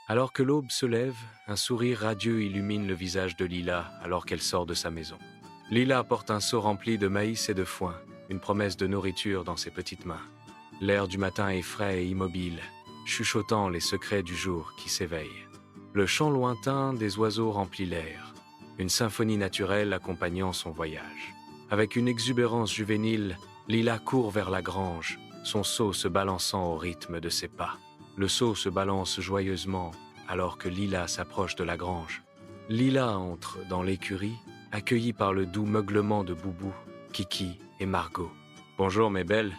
Alors que l'aube se lève, un sourire radieux illumine le visage de Lila alors qu'elle sort de sa maison. Lila porte un seau rempli de maïs et de foin, une promesse de nourriture dans ses petites mains. L'air du matin est frais et immobile, chuchotant les secrets du jour qui s'éveille. Le chant lointain des oiseaux remplit l'air, une symphonie naturelle accompagnant son voyage. Avec une exubérance juvénile, Lila court vers la grange, son seau se balançant au rythme de ses pas. Le seau se balance joyeusement alors que Lila s'approche de la grange. Lila entre dans l'écurie, accueillie par le doux meuglement de Boubou, Kiki et Margot. « Bonjour mes belles !»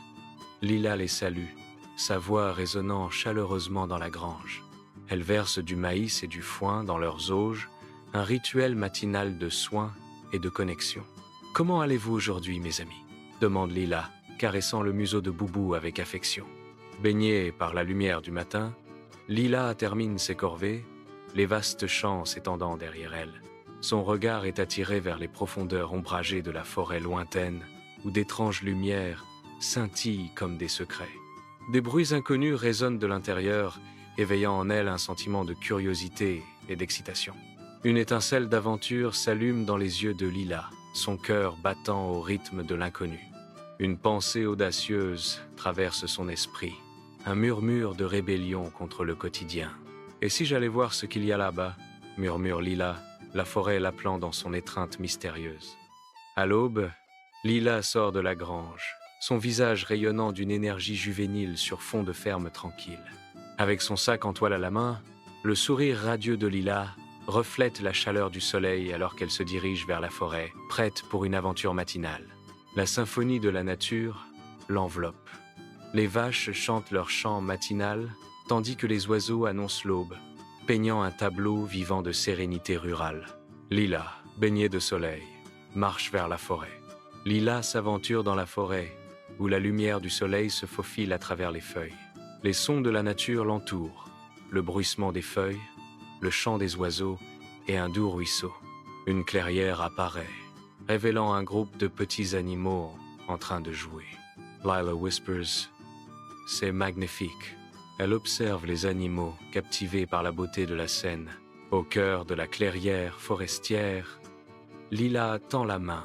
Lila les salue, sa voix résonnant chaleureusement dans la grange. Elle verse du maïs et du foin dans leurs auges, un rituel matinal de soins et de connexion. « Comment allez-vous aujourd'hui, mes amis ?» demande Lila, caressant le museau de Boubou avec affection. Baignée par la lumière du matin, Lila termine ses corvées, les vastes champs s'étendant derrière elle. Son regard est attiré vers les profondeurs ombragées de la forêt lointaine, où d'étranges lumières scintillent comme des secrets. Des bruits inconnus résonnent de l'intérieur, éveillant en elle un sentiment de curiosité et d'excitation. Une étincelle d'aventure s'allume dans les yeux de Lila, son cœur battant au rythme de l'inconnu. Une pensée audacieuse traverse son esprit, un murmure de rébellion contre le quotidien. « Et si j'allais voir ce qu'il y a là-bas ?» murmure Lila, la forêt l'appelant dans son étreinte mystérieuse. À l'aube, Lila sort de la grange, son visage rayonnant d'une énergie juvénile sur fond de ferme tranquille. Avec son sac en toile à la main, le sourire radieux de Lila reflète la chaleur du soleil alors qu'elle se dirige vers la forêt, prête pour une aventure matinale. La symphonie de la nature l'enveloppe. Les vaches chantent leur chant matinal, tandis que les oiseaux annoncent l'aube, peignant un tableau vivant de sérénité rurale. Lila, baignée de soleil, marche vers la forêt. Lila s'aventure dans la forêt, où la lumière du soleil se faufile à travers les feuilles. Les sons de la nature l'entourent, le bruissement des feuilles, le chant des oiseaux et un doux ruisseau. Une clairière apparaît, révélant un groupe de petits animaux en train de jouer. Lila whispers « C'est magnifique ». Elle observe les animaux captivés par la beauté de la scène. Au cœur de la clairière forestière, Lila tend la main,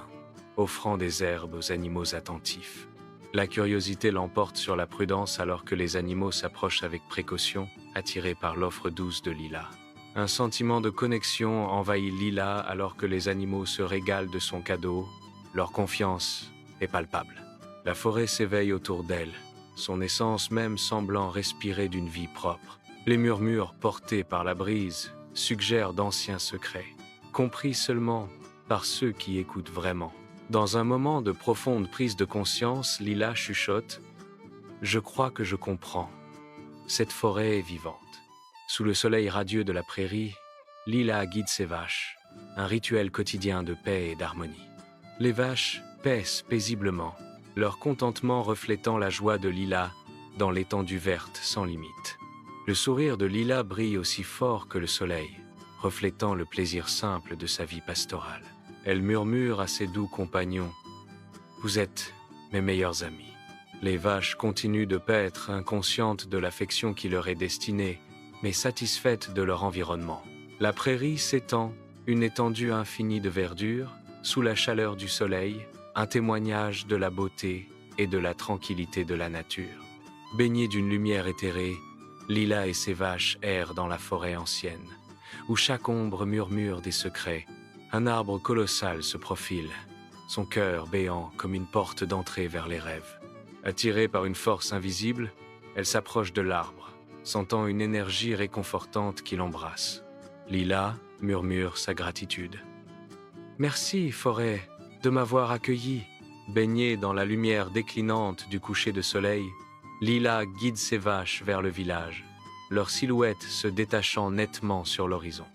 offrant des herbes aux animaux attentifs. La curiosité l'emporte sur la prudence alors que les animaux s'approchent avec précaution, attirés par l'offre douce de Lila. Un sentiment de connexion envahit Lila alors que les animaux se régalent de son cadeau. Leur confiance est palpable. La forêt s'éveille autour d'elle, son essence même semblant respirer d'une vie propre. Les murmures portés par la brise suggèrent d'anciens secrets, compris seulement par ceux qui écoutent vraiment. Dans un moment de profonde prise de conscience, Lila chuchote « Je crois que je comprends. Cette forêt est vivante. » Sous le soleil radieux de la prairie, Lila guide ses vaches, un rituel quotidien de paix et d'harmonie. Les vaches paissent paisiblement, leur contentement reflétant la joie de Lila dans l'étendue verte sans limite. Le sourire de Lila brille aussi fort que le soleil, reflétant le plaisir simple de sa vie pastorale. Elle murmure à ses doux compagnons « Vous êtes mes meilleurs amis ». Les vaches continuent de paître, inconscientes de l'affection qui leur est destinée, mais satisfaites de leur environnement. La prairie s'étend, une étendue infinie de verdure, sous la chaleur du soleil, un témoignage de la beauté et de la tranquillité de la nature. Baignée d'une lumière éthérée, Lila et ses vaches errent dans la forêt ancienne, où chaque ombre murmure des secrets. Un arbre colossal se profile, son cœur béant comme une porte d'entrée vers les rêves. Attirée par une force invisible, elle s'approche de l'arbre, sentant une énergie réconfortante qui l'embrasse. Lila murmure sa gratitude. « Merci, forêt, de m'avoir accueilli. » Baignée dans la lumière déclinante du coucher de soleil, Lila guide ses vaches vers le village, leurs silhouettes se détachant nettement sur l'horizon.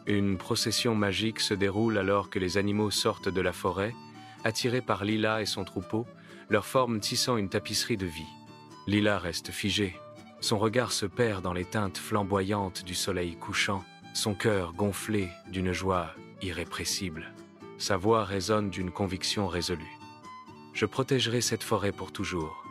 Une procession magique se déroule alors que les animaux sortent de la forêt, attirés par Lila et son troupeau, leur forme tissant une tapisserie de vie. Lila reste figée, son regard se perd dans les teintes flamboyantes du soleil couchant, son cœur gonflé d'une joie irrépressible. Sa voix résonne d'une conviction résolue. « Je protégerai cette forêt pour toujours.